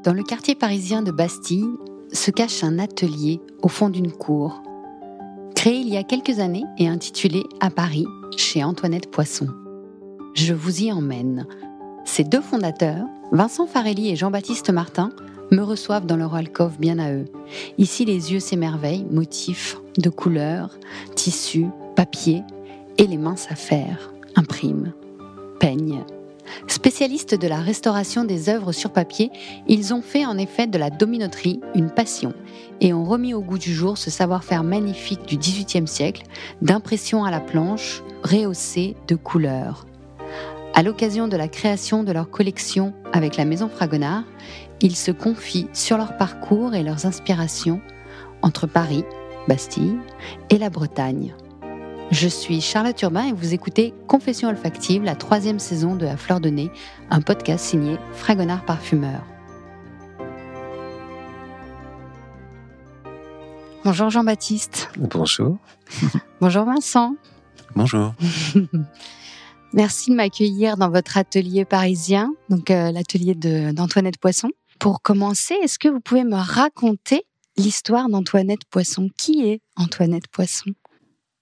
Dans le quartier parisien de Bastille se cache un atelier au fond d'une cour, créé il y a quelques années et intitulé « À Paris » chez Antoinette Poisson. Je vous y emmène. Ses deux fondateurs, Vincent Farelli et Jean-Baptiste Martin, me reçoivent dans leur alcôve bien à eux. Ici, les yeux s'émerveillent, motifs de couleurs, tissus, papier, et les mains s'affairent, impriment, peignent. Spécialistes de la restauration des œuvres sur papier, ils ont fait en effet de la dominoterie une passion et ont remis au goût du jour ce savoir-faire magnifique du XVIIIe siècle, d'impression à la planche, rehaussée de couleurs. À l'occasion de la création de leur collection avec la Maison Fragonard, ils se confient sur leur parcours et leurs inspirations entre Paris, Bastille et la Bretagne. Je suis Charlotte Urbain et vous écoutez Confessions olfactives, la 3e saison de À Fleur de Nez, un podcast signé Fragonard Parfumeur. Bonjour Jean-Baptiste. Bonjour. Bonjour Vincent. Bonjour. Merci de m'accueillir dans votre atelier parisien, donc l'atelier d'Antoinette Poisson. Pour commencer, est-ce que vous pouvez me raconter l'histoire d'Antoinette Poisson ? Qui est Antoinette Poisson ?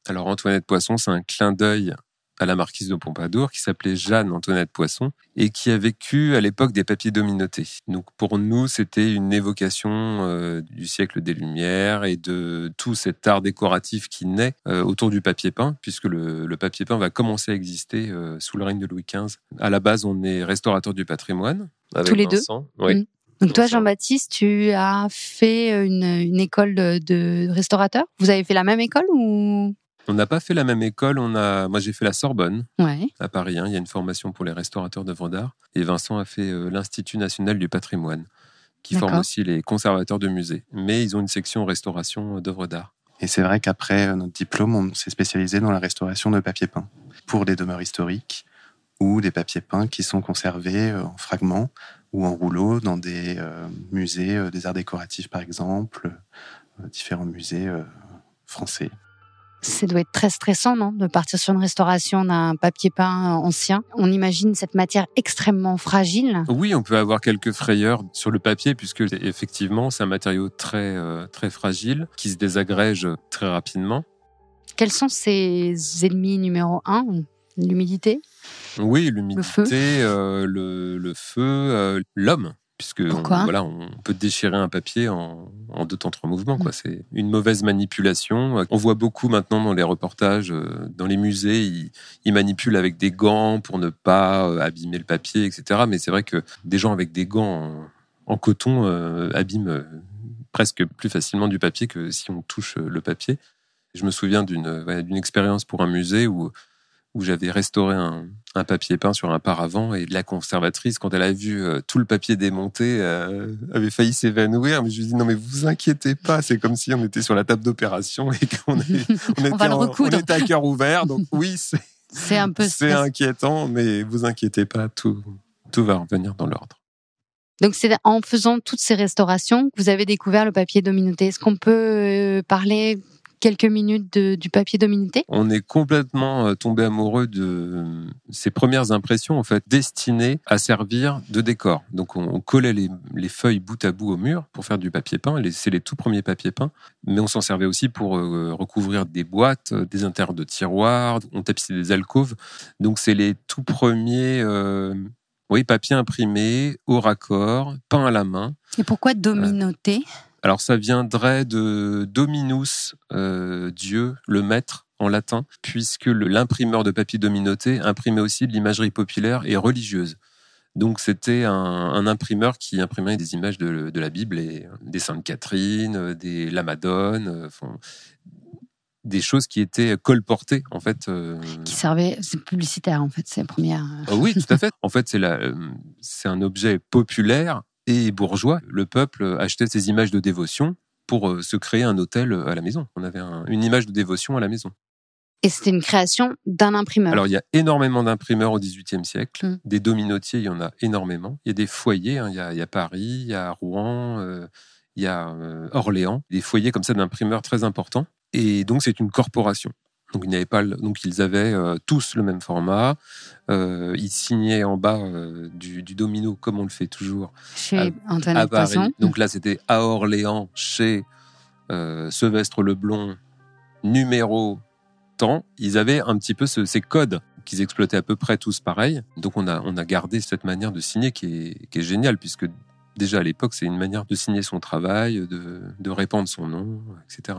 Alors Antoinette Poisson, c'est un clin d'œil à la marquise de Pompadour qui s'appelait Jeanne Antoinette Poisson et qui a vécu à l'époque des papiers dominotés. Donc pour nous, c'était une évocation du siècle des Lumières et de tout cet art décoratif qui naît autour du papier peint, puisque le papier peint va commencer à exister sous le règne de Louis XV. À la base, on est restaurateur du patrimoine. Avec tous les Vincent. deux. Oui. Donc toi, Jean-Baptiste, tu as fait une école de restaurateur ? Vous avez fait la même école ou ? On n'a pas fait la même école. Moi, j'ai fait la Sorbonne à Paris. Il y a une formation pour les restaurateurs d'œuvres d'art. Et Vincent a fait l'Institut national du patrimoine, qui forme aussi les conservateurs de musées. Mais ils ont une section restauration d'œuvres d'art. Et c'est vrai qu'après notre diplôme, on s'est spécialisé dans la restauration de papier peint pour des demeures historiques ou des papiers peints qui sont conservés en fragments ou en rouleaux dans des musées des arts décoratifs, par exemple, différents musées français. Ça doit être très stressant, non ? De partir sur une restauration d'un papier peint ancien. On imagine cette matière extrêmement fragile. Oui, on peut avoir quelques frayeurs sur le papier, puisque effectivement, c'est un matériau très, très fragile, qui se désagrège très rapidement. Quels sont ses ennemis numéro 1 ? L'humidité ? Oui, l'humidité, le feu, l'homme. Puisque on peut déchirer un papier en 2 temps 3 mouvements. C'est une mauvaise manipulation. On voit beaucoup maintenant dans les reportages, dans les musées, ils manipulent avec des gants pour ne pas abîmer le papier, etc. Mais c'est vrai que des gens avec des gants en coton abîment presque plus facilement du papier que si on touche le papier. Je me souviens d'une expérience pour un musée où j'avais restauré un papier peint sur un paravent et la conservatrice, quand elle a vu tout le papier démonté, avait failli s'évanouir. Mais je lui ai dit, non mais vous inquiétez pas, c'est comme si on était sur la table d'opération et qu'on on était à cœur ouvert. Donc oui, c'est un peu c'est inquiétant, mais vous inquiétez pas, tout va revenir dans l'ordre. Donc c'est en faisant toutes ces restaurations que vous avez découvert le papier dominoté. Est-ce qu'on peut parler quelques minutes du papier dominoté ? On est complètement tombé amoureux de ces premières impressions, en fait, destinées à servir de décor. Donc, on collait les feuilles bout à bout au mur pour faire du papier peint. C'est les tout premiers papiers peints. Mais on s'en servait aussi pour recouvrir des boîtes, des intérieurs de tiroirs. On tapissait des alcôves. Donc, c'est les tout premiers papiers imprimés au raccord, peints à la main. Et pourquoi dominoté ? Alors, ça viendrait de Dominus, Dieu, le maître, en latin, puisque l'imprimeur de papier dominoté imprimait aussi de l'imagerie populaire et religieuse. Donc, c'était un imprimeur qui imprimait des images de la Bible, et des Saintes Catherine, la Madone, des choses qui étaient colportées, en fait. Qui servaient, c'est publicitaire, en fait, c'est la première. Oui, tout à fait. En fait, c'est un objet populaire et bourgeois. Le peuple achetait ces images de dévotion pour se créer un autel à la maison. On avait une image de dévotion à la maison. Et c'était une création d'un imprimeur. Alors, il y a énormément d'imprimeurs au XVIIIe siècle. Des dominotiers, il y en a énormément. Il y a des foyers, il y a Paris, il y a Rouen, il y a Orléans. Des foyers comme ça d'imprimeurs très importants. Et donc, c'est une corporation. Donc ils avaient tous le même format. Ils signaient en bas du domino comme on le fait toujours chez Antoinette Poisson. Donc là c'était à Orléans chez Sevestre Leblond, numéro temps. Ils avaient un petit peu ces codes qu'ils exploitaient à peu près tous pareil. Donc on a gardé cette manière de signer qui est géniale, puisque déjà à l'époque c'est une manière de signer son travail, de répandre son nom, etc.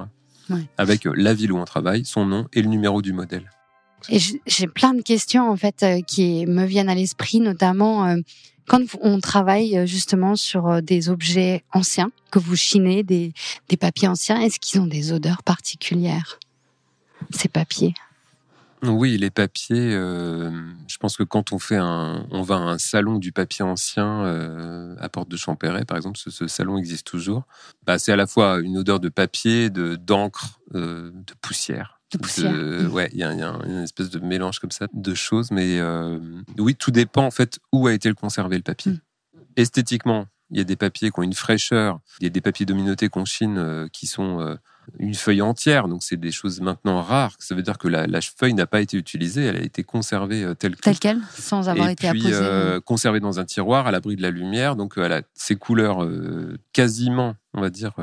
Ouais. Avec la ville où on travaille, son nom et le numéro du modèle. Et j'ai plein de questions en fait qui me viennent à l'esprit, notamment quand on travaille justement sur des objets anciens que vous chinez, des papiers anciens. Est-ce qu'ils ont des odeurs particulières, ces papiers? Oui, les papiers. Je pense que quand on va à un salon du papier ancien à Porte de Champéret, par exemple, ce salon existe toujours. C'est à la fois une odeur de papier, d'encre, de poussière. Ouais, il y a une espèce de mélange comme ça de choses, mais oui, tout dépend en fait où a été conservé le papier. Esthétiquement, il y a des papiers qui ont une fraîcheur. Il y a des papiers dominotés qu'on chine qui sont une feuille entière, donc c'est des choses maintenant rares. Ça veut dire que la feuille n'a pas été utilisée, elle a été conservée telle quelle, sans avoir été apposée. Conservée dans un tiroir à l'abri de la lumière, donc elle a ses couleurs quasiment, on va dire,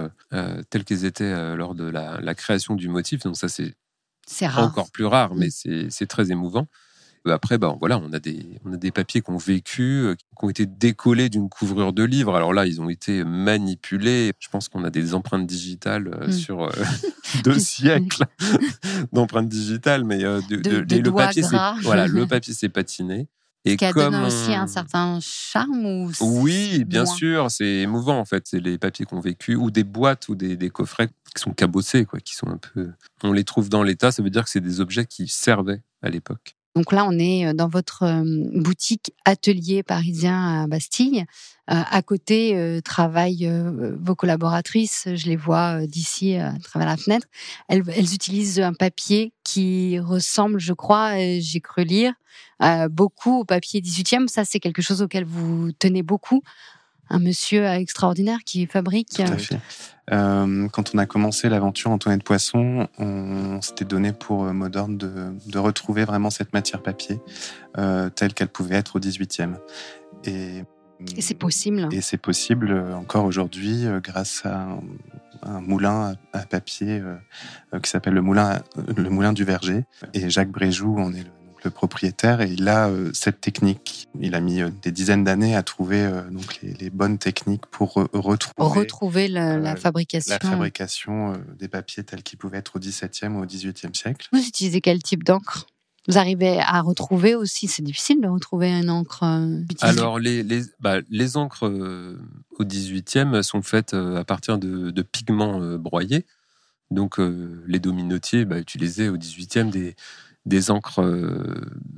telles qu'elles étaient lors de la création du motif. Donc ça c'est rare. Encore plus rare, mais c'est très émouvant. Après, voilà, on a des papiers qui ont vécu, qui ont été décollés d'une couvrure de livre. Alors là, ils ont été manipulés. Je pense qu'on a des empreintes digitales sur 2 siècles d'empreintes digitales, mais le papier, le papier s'est patiné. Et qui donne aussi un certain charme Oui, bien sûr, c'est émouvant en fait. C'est les papiers qui ont vécu, ou des boîtes ou des coffrets qui sont cabossés, qui sont un peu. On les trouve dans l'état. Ça veut dire que c'est des objets qui servaient à l'époque. Donc là, on est dans votre boutique atelier parisien à Bastille. À côté, travaillent vos collaboratrices. Je les vois d'ici, à travers la fenêtre. Elles utilisent un papier qui ressemble, je crois, j'ai cru lire, beaucoup au papier 18e. Ça, c'est quelque chose auquel vous tenez beaucoup. Un monsieur extraordinaire qui fabrique... Tout à fait. Quand on a commencé l'aventure Antoinette Poisson, on s'était donné pour mot d'ordre de retrouver vraiment cette matière papier telle qu'elle pouvait être au 18e. Et c'est possible. Et c'est possible encore aujourd'hui grâce à un moulin à papier qui s'appelle le moulin du Verger. Et Jacques Bréjoux en est le propriétaire, et il a cette technique. Il a mis des dizaines d'années à trouver donc les bonnes techniques pour retrouver la fabrication. La fabrication des papiers tels qu'ils pouvaient être au XVIIe ou au XVIIIe siècle. Vous utilisez quel type d'encre ? Vous arrivez à retrouver aussi, c'est difficile de retrouver une encre utilisée. Alors, les encres au XVIIIe sont faites à partir de pigments broyés. Donc, les dominotiers utilisaient au XVIIIe des encres,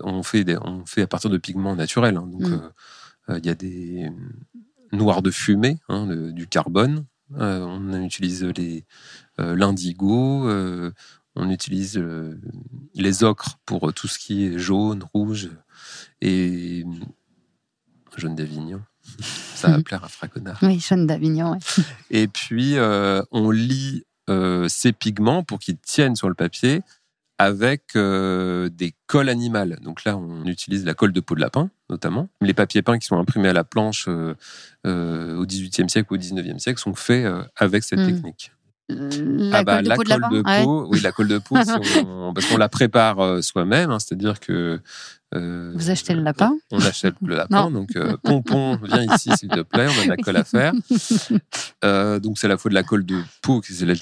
on fait à partir de pigments naturels. Donc, il y a des noirs de fumée, du carbone. On utilise l'indigo. On utilise les ocres pour tout ce qui est jaune, rouge et jaune d'Avignon. Ça va plaire à Fragonard. Oui, jaune d'Avignon, ouais. Et puis, on lie ces pigments pour qu'ils tiennent sur le papier avec des colles animales. Donc là, on utilise la colle de peau de lapin, notamment. Les papiers peints qui sont imprimés à la planche au XVIIIe siècle ou au XIXe siècle sont faits avec cette technique. La colle de peau, oui, la colle de peau, parce qu'on la prépare soi-même, c'est-à-dire que vous achetez le lapin. On achète le lapin, donc Pompon, viens ici s'il te plaît, on a de la colle à faire. Donc c'est à la fois de la colle de peau, c'est la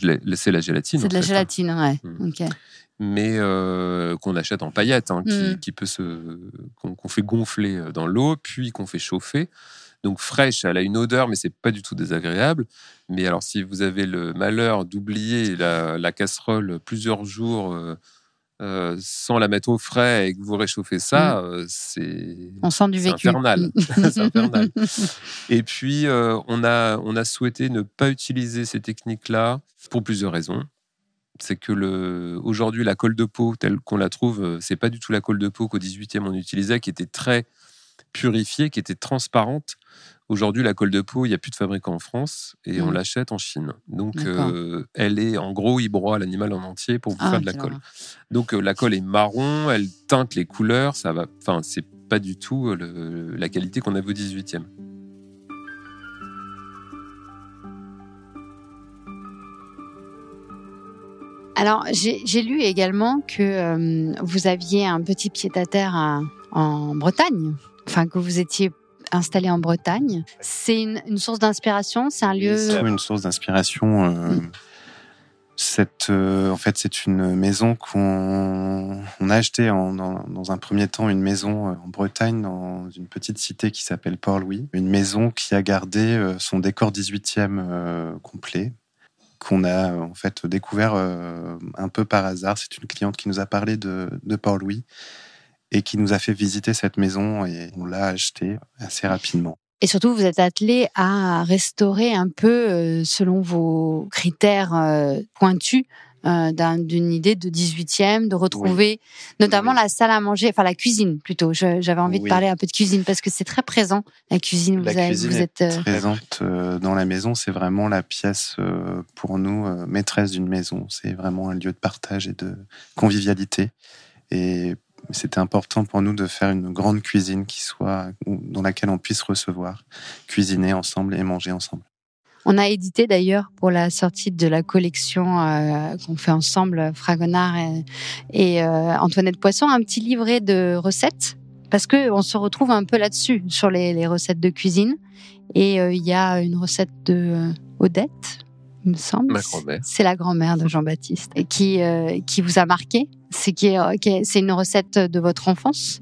gélatine. C'est de la gélatine, ouais. Ok. Mais qu'on achète en paillettes, qui peut qu'on fait gonfler dans l'eau, puis qu'on fait chauffer. Donc fraîche, elle a une odeur, mais c'est pas du tout désagréable. Mais alors, si vous avez le malheur d'oublier la casserole plusieurs jours sans la mettre au frais et que vous réchauffez ça, on sent du vécu. Infernal. C'est infernal. Et puis, on a souhaité ne pas utiliser ces techniques-là pour plusieurs raisons. C'est que aujourd'hui, la colle de peau telle qu'on la trouve, c'est pas du tout la colle de peau qu'au XVIIIe on utilisait, qui était très purifiée, qui était transparente. Aujourd'hui, la colle de peau, il n'y a plus de fabricant en France et on l'achète en Chine. Donc, elle est, en gros, il broie l'animal en entier pour vous faire de la colle. Donc, la colle est marron, elle teinte les couleurs, ça va. Enfin, c'est pas du tout la qualité qu'on avait au 18e. Alors, j'ai lu également que vous aviez un petit pied-à-terre en Bretagne, enfin que vous étiez installé en Bretagne. C'est une source d'inspiration, c'est un lieu... C'est une source d'inspiration. En fait, c'est une maison qu'on a achetée dans un premier temps, une maison en Bretagne, dans une petite cité qui s'appelle Port-Louis. Une maison qui a gardé son décor 18e complet, qu'on a en fait découvert un peu par hasard. C'est une cliente qui nous a parlé de Port-Louis et qui nous a fait visiter cette maison et on l'a achetée assez rapidement. Et surtout, vous êtes attelé à restaurer un peu, selon vos critères pointus, d'une idée de 18e, de retrouver notamment la salle à manger, enfin la cuisine plutôt. J'avais envie de parler un peu de cuisine parce que c'est très présent, la cuisine. Vous êtes présente dans la maison. C'est vraiment la pièce, pour nous, maîtresse d'une maison. C'est vraiment un lieu de partage et de convivialité. Et c'était important pour nous de faire une grande cuisine dans laquelle on puisse recevoir, cuisiner ensemble et manger ensemble. On a édité d'ailleurs pour la sortie de la collection qu'on fait ensemble, Fragonard et Antoinette Poisson, un petit livret de recettes parce que on se retrouve un peu là-dessus sur les recettes de cuisine. Et il y a une recette de Odette, il me semble. Ma grand-mère. C'est la grand-mère de Jean-Baptiste et qui vous a marqué. C'est une recette de votre enfance.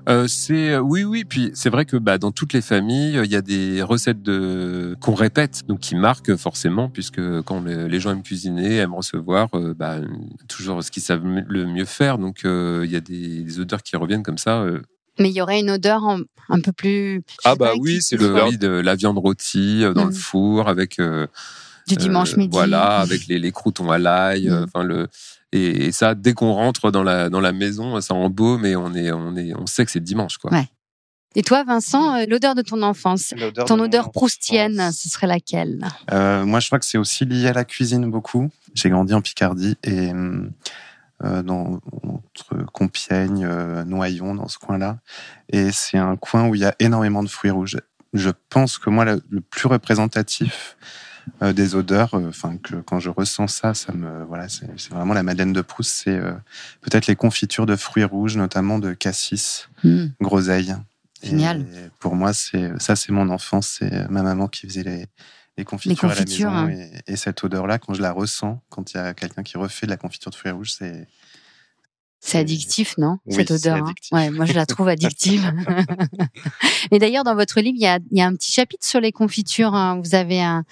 Oui. Puis c'est vrai que dans toutes les familles, il y a des recettes qu'on répète, donc qui marquent forcément, puisque quand les gens aiment cuisiner, aiment recevoir, toujours ce qu'ils savent le mieux faire. Donc il y a des odeurs qui reviennent comme ça. Mais il y aurait une odeur un peu plus. Oui, c'est l'odeur de la viande rôtie dans le four avec. Du dimanche midi. Voilà, avec les croûtons à l'ail. Et ça, dès qu'on rentre dans la maison, ça embaume et on sait que c'est dimanche, quoi. Ouais. Et toi, Vincent, l'odeur de ton enfance, ton odeur proustienne, ce serait laquelle ? Moi, je crois que c'est aussi lié à la cuisine beaucoup. J'ai grandi en Picardie et entre Compiègne, Noyon, dans ce coin-là. Et c'est un coin où il y a énormément de fruits rouges. Je pense que moi, le plus représentatif des odeurs, que quand je ressens ça c'est vraiment la Madeleine de Proust. C'est peut-être les confitures de fruits rouges, notamment de cassis, groseille. Génial. Et pour moi, c'est mon enfance. C'est ma maman qui faisait les confitures à la maison. Et cette odeur-là, quand je la ressens, quand il y a quelqu'un qui refait de la confiture de fruits rouges, c'est addictif, non ? Oui, cette odeur. C'est addictif. Ouais, moi je la trouve addictive. Et d'ailleurs, dans votre livre, il y a un petit chapitre sur les confitures. Hein. Vous avez un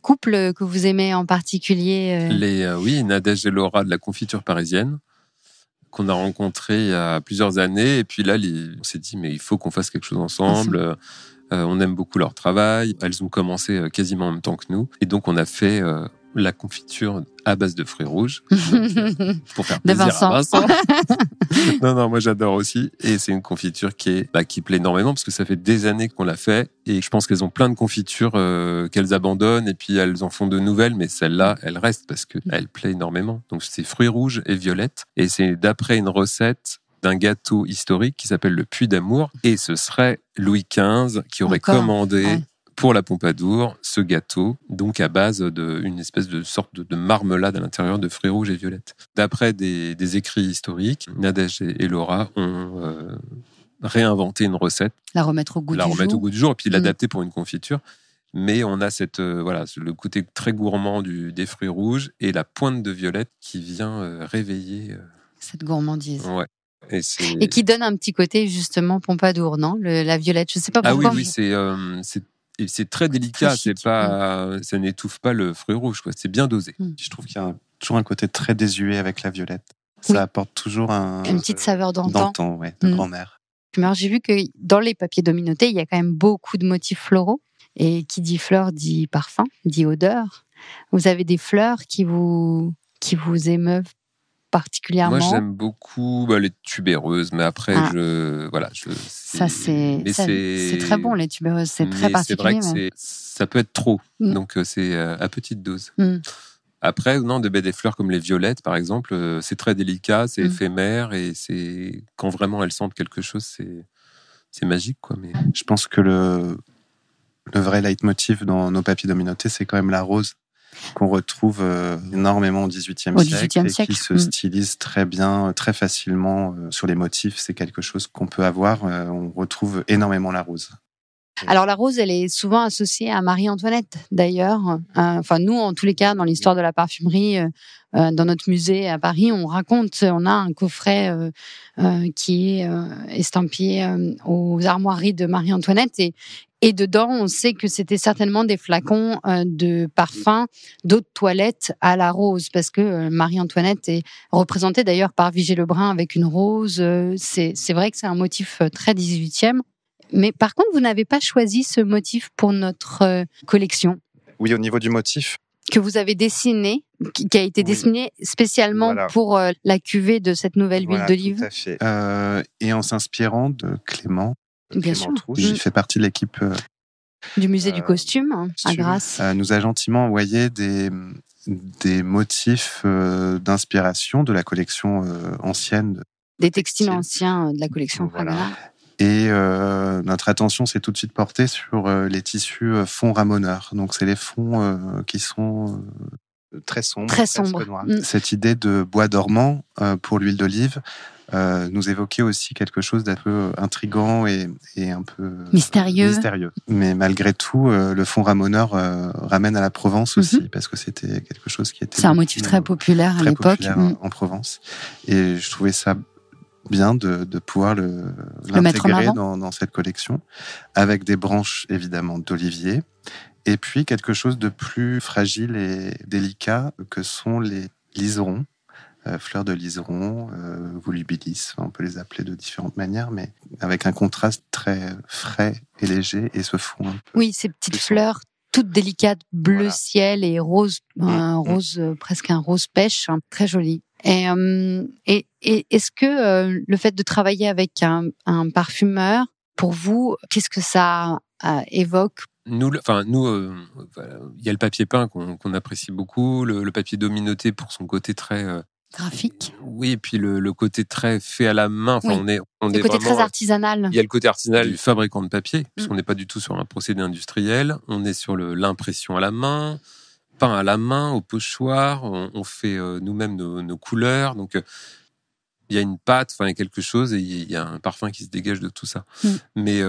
couple que vous aimez en particulier. Nadège et Laura de la confiture parisienne, qu'on a rencontré il y a plusieurs années. Et puis là, on s'est dit, mais il faut qu'on fasse quelque chose ensemble. On aime beaucoup leur travail. Elles ont commencé quasiment en même temps que nous. Et donc, on a fait la confiture à base de fruits rouges. Pour faire plaisir à Vincent. Non, moi j'adore aussi. Et c'est une confiture qui plaît énormément parce que ça fait des années qu'on l'a fait. Et je pense qu'elles ont plein de confitures qu'elles abandonnent et puis elles en font de nouvelles. Mais celle-là, elle reste parce qu'elle plaît énormément. Donc c'est fruits rouges et violettes. Et c'est d'après une recette d'un gâteau historique qui s'appelle le Puy d'Amour. Et ce serait Louis XV qui aurait commandé pour la Pompadour ce gâteau, donc à base d'une espèce de sorte de marmelade à l'intérieur de fruits rouges et violettes. D'après des écrits historiques, Nadège et Laura ont réinventé une recette. La remettre au goût du jour et puis l'adapter pour une confiture. Mais on a le côté très gourmand des fruits rouges et la pointe de violette qui vient réveiller cette gourmandise. Ouais. Et qui donne un petit côté justement Pompadour, non ? La violette, je sais pas pourquoi. Ah oui, c'est très délicat. Ça n'étouffe pas le fruit rouge, quoi. C'est bien dosé. Je trouve qu'il y a toujours un côté très désuet avec la violette. Ça apporte toujours une petite saveur d'antan, de grand-mère. Alors, j'ai vu que dans les papiers dominotés, il y a quand même beaucoup de motifs floraux. Et qui dit fleur dit parfum, dit odeur. Vous avez des fleurs qui vous émeuvent particulièrement? Moi, j'aime beaucoup les tubéreuses, mais après, c'est très bon, les tubéreuses, c'est très particulier. C'est vrai que ça peut être trop, donc c'est à petite dose. Après, non, de baies des fleurs comme les violettes, par exemple, c'est très délicat, c'est éphémère, et c'est quand vraiment elles sentent quelque chose, c'est magique, quoi. Mais je pense que le vrai leitmotiv dans nos papiers dominotés, c'est quand même la rose, qu'on retrouve énormément au XVIIIe siècle et qui se stylise très bien, très facilement sur les motifs. C'est quelque chose qu'on peut avoir. On retrouve énormément la rose. Alors la rose, elle est souvent associée à Marie-Antoinette, d'ailleurs. Enfin, nous, en tous les cas, dans l'histoire de la parfumerie, dans notre musée à Paris, on a un coffret qui est estampillé aux armoiries de Marie-Antoinette, et dedans, on sait que c'était certainement des flacons de parfum, d'eau de toilette à la rose, parce que Marie-Antoinette est représentée d'ailleurs par Vigée Lebrun avec une rose. C'est vrai que c'est un motif très 18e. Mais par contre, vous n'avez pas choisi ce motif pour notre collection. Oui, au niveau du motif. Que vous avez dessiné, qui a été dessiné spécialement pour la cuvée de cette nouvelle huile d'olive. Tout à fait. Et en s'inspirant de Clément. Bien sûr. Il fait partie de l'équipe du musée du costume à Grasse. Nous a gentiment envoyé des motifs d'inspiration de la collection ancienne. Des textiles anciens de la collection Fragonard. Et notre attention s'est tout de suite portée sur les tissus fonds ramoneurs. Donc, c'est les fonds qui sont très sombres. Très sombres. Cette idée de bois dormant pour l'huile d'olive nous évoquait aussi quelque chose d'un peu intriguant et un peu mystérieux. Mais malgré tout, le fond ramoneur ramène à la Provence aussi, parce que c'était quelque chose qui était... C'est un motif très populaire à l'époque. En Provence. Et je trouvais ça bien de pouvoir l'intégrer dans cette collection, avec des branches évidemment d'olivier, et puis quelque chose de plus fragile et délicat que sont les liserons, fleurs de liseron, volubilis, on peut les appeler de différentes manières, mais avec un contraste très frais et léger, et ce fond un peu... Oui, ces petites fleurs toutes délicates, bleu ciel et rose, presque un rose pêche, très joli. Et est-ce que le fait de travailler avec un parfumeur, pour vous, qu'est-ce que ça évoque? Nous, il y a le papier peint qu'on apprécie beaucoup, le papier dominoté pour son côté très graphique. Oui, et puis le côté très fait à la main. Enfin, on est le côté vraiment, très artisanal. Il y a le côté artisanal du fabricant de papier, puisqu'on n'est pas du tout sur un procédé industriel. On est sur l'impression à la main, peint à la main, au pochoir. On fait nous-mêmes nos couleurs. Donc, il y a une pâte, il y a quelque chose, et il y a un parfum qui se dégage de tout ça. Mais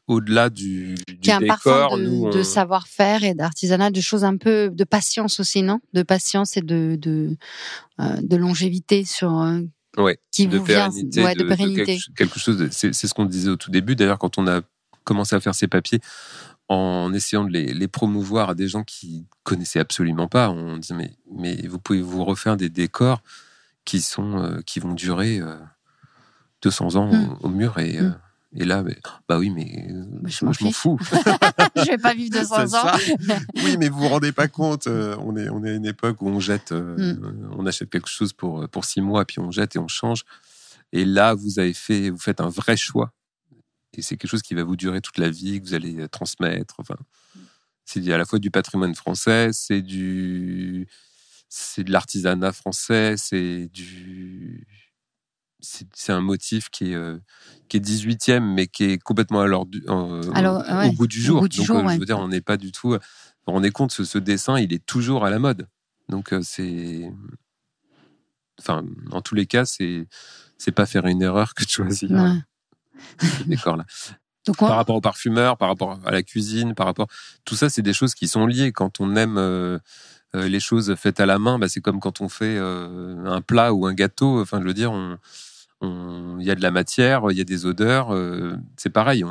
au-delà du décor, un parfum de savoir-faire et d'artisanat, de choses un peu de patience aussi, non? De patience et de longévité sur qui vous vient, de pérennité. Quelque chose. C'est ce qu'on disait au tout début. D'ailleurs, quand on a commencé à faire ces papiers, en essayant de les promouvoir à des gens qui connaissaient absolument pas, on disait mais vous pouvez vous refaire des décors qui vont durer 200 ans au mur, et là, oui, mais je m'en fous. Je vais pas vivre 200 ans. Oui, mais vous vous rendez pas compte, on est à une époque où on jette, on achète quelque chose pour 6 mois, puis on jette et on change. Et là, vous faites un vrai choix, et c'est quelque chose qui va vous durer toute la vie, que vous allez transmettre. Enfin, c'est à la fois du patrimoine français, c'est de l'artisanat français, c'est un motif qui est 18e, mais qui est complètement au goût du jour. Je veux dire, on n'est pas du tout... Vous vous rendez compte, ce dessin, il est toujours à la mode. Donc, en tous les cas, c'est pas faire une erreur que de choisir ce décor-là. Donc, par rapport au parfumeur, par rapport à la cuisine, tout ça, c'est des choses qui sont liées. Quand on aime... les choses faites à la main, c'est comme quand on fait un plat ou un gâteau. Enfin, je veux dire, il y a de la matière, il y a des odeurs. C'est pareil.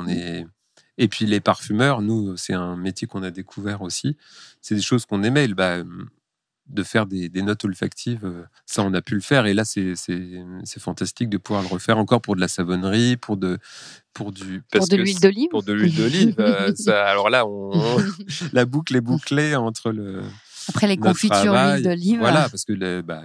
Et puis les parfumeurs, nous, c'est un métier qu'on a découvert aussi. C'est des choses qu'on aimait, de faire des notes olfactives. Ça, on a pu le faire. Et là, c'est fantastique de pouvoir le refaire encore pour de la savonnerie, pour de l'huile d'olive. Pour de l'huile d'olive. Alors là, la boucle est bouclée entre Après les confitures, l'huile d'olive. Voilà, parce que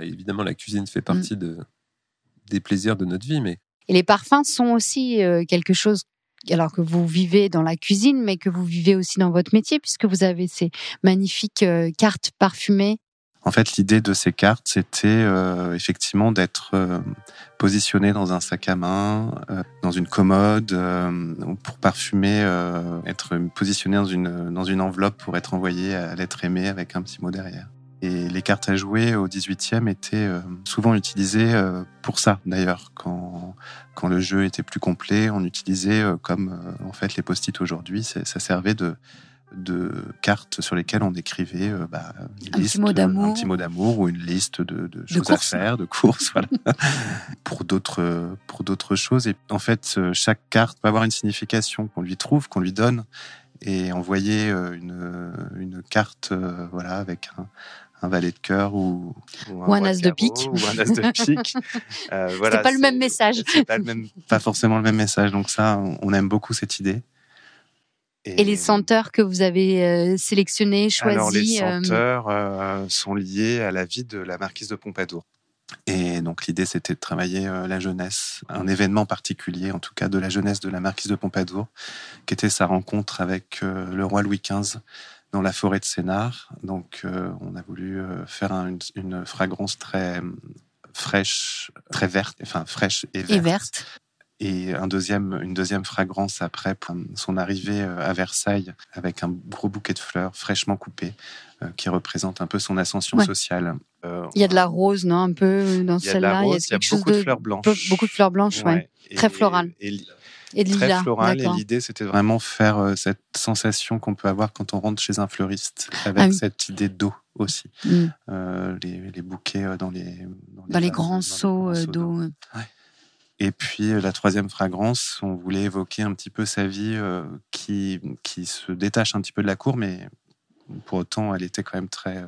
évidemment, la cuisine fait partie des plaisirs de notre vie. Et les parfums sont aussi quelque chose, alors que vous vivez dans la cuisine, mais que vous vivez aussi dans votre métier, puisque vous avez ces magnifiques cartes parfumées. En fait, l'idée de ces cartes, c'était effectivement d'être positionné dans un sac à main, dans une commode, pour parfumer, être positionné dans une enveloppe pour être envoyé à l'être aimé avec un petit mot derrière. Et les cartes à jouer au 18e étaient souvent utilisées pour ça, d'ailleurs. Quand le jeu était plus complet, on utilisait comme en fait les post-it aujourd'hui, ça servait de cartes sur lesquelles on écrivait une liste, un petit mot d'amour ou une liste de choses à faire, de courses, voilà. pour d'autres choses. Et en fait, chaque carte peut avoir une signification qu'on lui trouve, qu'on lui donne. Et envoyer une carte avec un valet de cœur ou un as de pique. Ou un as de pique. C'est pas le même message. C'est pas forcément le même message. Donc ça, on aime beaucoup cette idée. Et les senteurs que vous avez sélectionnées, choisies. Alors les senteurs sont liées à la vie de la marquise de Pompadour. Et donc l'idée, c'était de travailler la jeunesse, un événement particulier, en tout cas de la jeunesse de la marquise de Pompadour, qui était sa rencontre avec le roi Louis XV dans la forêt de Sénart. Donc on a voulu faire une fragrance très fraîche, très verte, enfin fraîche et verte. Et une deuxième fragrance après pour son arrivée à Versailles avec un gros bouquet de fleurs fraîchement coupées qui représente un peu son ascension sociale. Il y a de la rose, non, un peu dans celle-là. Il y a beaucoup de fleurs blanches. Beaucoup de fleurs blanches, ouais. Très floral. Et de lilas. Très floral. D'accord. Et l'idée, c'était vraiment faire cette sensation qu'on peut avoir quand on rentre chez un fleuriste, avec cette idée d'eau aussi. Les bouquets dans les grands seaux d'eau. Ouais. Et puis la troisième fragrance, on voulait évoquer un petit peu sa vie qui se détache un petit peu de la cour, mais pour autant, elle était quand même très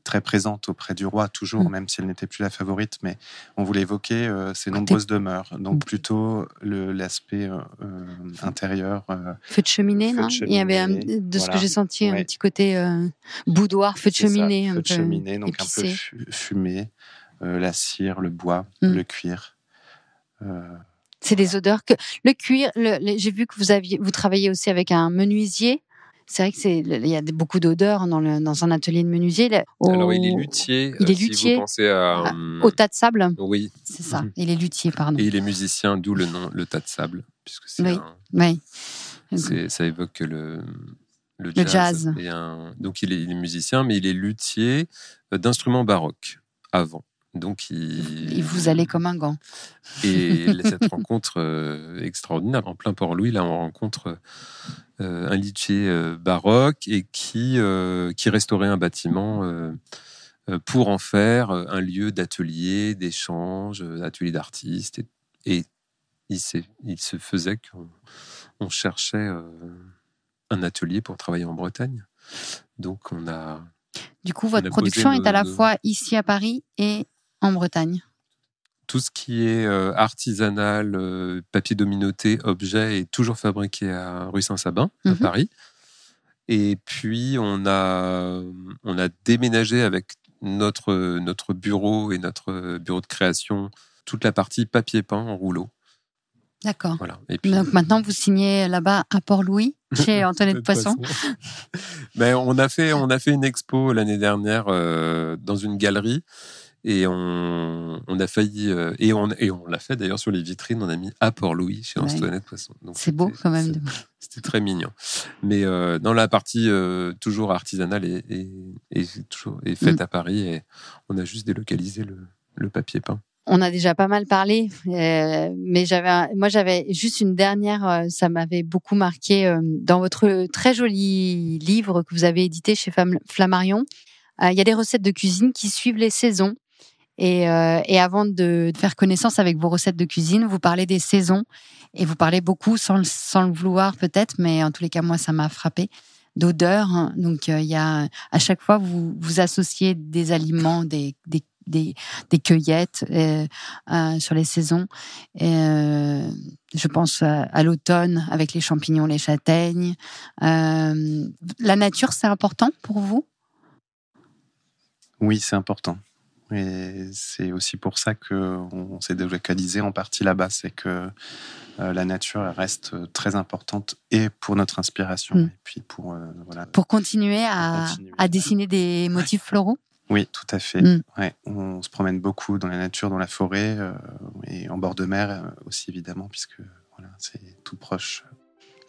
très présente auprès du roi, toujours, même si elle n'était plus la favorite. Mais on voulait évoquer ses nombreuses demeures, donc plutôt l'aspect intérieur. Feu de cheminée, non ? Il y avait, ce que j'ai senti, un petit côté boudoir, feu de cheminée. Feu de cheminée, donc épicé. Un peu fumé, la cire, le bois, le cuir. C'est des odeurs que le cuir. J'ai vu que vous travaillez aussi avec un menuisier. C'est vrai il y a beaucoup d'odeurs dans un atelier de menuisier. Alors il est luthier. Si vous pensez au tas de sable. Oui. C'est ça. Il est luthier, pardon. Et il est musicien, d'où le nom, le tas de sable, puisque c'est ça évoque le jazz. Donc il est musicien, mais il est luthier d'instruments baroques avant. Donc et vous allez comme un gant. Et cette rencontre extraordinaire en plein Port-Louis, là on rencontre un luthier baroque et qui restaurait un bâtiment pour en faire un lieu d'atelier, d'échange, atelier d'artistes. Et il se faisait qu'on cherchait un atelier pour travailler en Bretagne. Donc on a... Du coup, votre production est à la fois ici à Paris et en Bretagne. Tout ce qui est artisanal, papier dominoté, objet est toujours fabriqué à rue Saint-Sabin, à Paris. Et puis, on a déménagé avec notre bureau et notre bureau de création toute la partie papier peint en rouleau. D'accord. Voilà. Et puis, donc maintenant, vous signez là-bas à Port-Louis, chez Antoinette Poisson. Mais on a fait une expo l'année dernière dans une galerie. Et on a failli et on l'a fait d'ailleurs sur les vitrines. On a mis à Port-Louis chez Antoinette Poisson. Donc c'est beau quand même. C'était très mignon. Mais dans la partie toujours artisanale et faite à Paris, et on a juste délocalisé le papier peint. On a déjà pas mal parlé, mais j'avais juste une dernière. Ça m'avait beaucoup marqué dans votre très joli livre que vous avez édité chez Flammarion. Il y a des recettes de cuisine qui suivent les saisons. Et avant de faire connaissance avec vos recettes de cuisine, vous parlez des saisons et vous parlez beaucoup, sans le vouloir peut-être, mais en tous les cas, moi, ça m'a frappé, d'odeur. Donc, il y a, à chaque fois, vous associez des aliments, des cueillettes sur les saisons. Je pense à l'automne avec les champignons, les châtaignes. La nature, c'est important pour vous ? Oui, c'est important. Et c'est aussi pour ça qu'on s'est délocalisé en partie là-bas. C'est que la nature elle reste très importante et pour notre inspiration. Et puis pour continuer à dessiner des motifs floraux. Oui, tout à fait. Ouais, on se promène beaucoup dans la nature, dans la forêt et en bord de mer aussi évidemment, puisque c'est tout proche.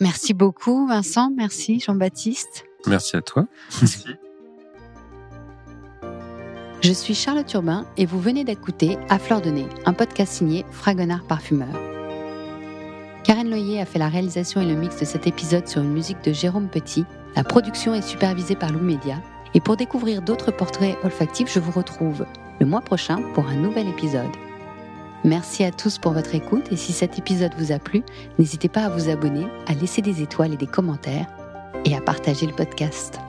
Merci beaucoup Vincent, merci Jean-Baptiste. Merci à toi. Merci. Je suis Charlotte Urbain et vous venez d'écouter À Fleur de Nez, un podcast signé Fragonard Parfumeur. Karen Loyer a fait la réalisation et le mix de cet épisode sur une musique de Jérôme Petit. La production est supervisée par Lou Média. Et pour découvrir d'autres portraits olfactifs, je vous retrouve le mois prochain pour un nouvel épisode. Merci à tous pour votre écoute et si cet épisode vous a plu, n'hésitez pas à vous abonner, à laisser des étoiles et des commentaires et à partager le podcast.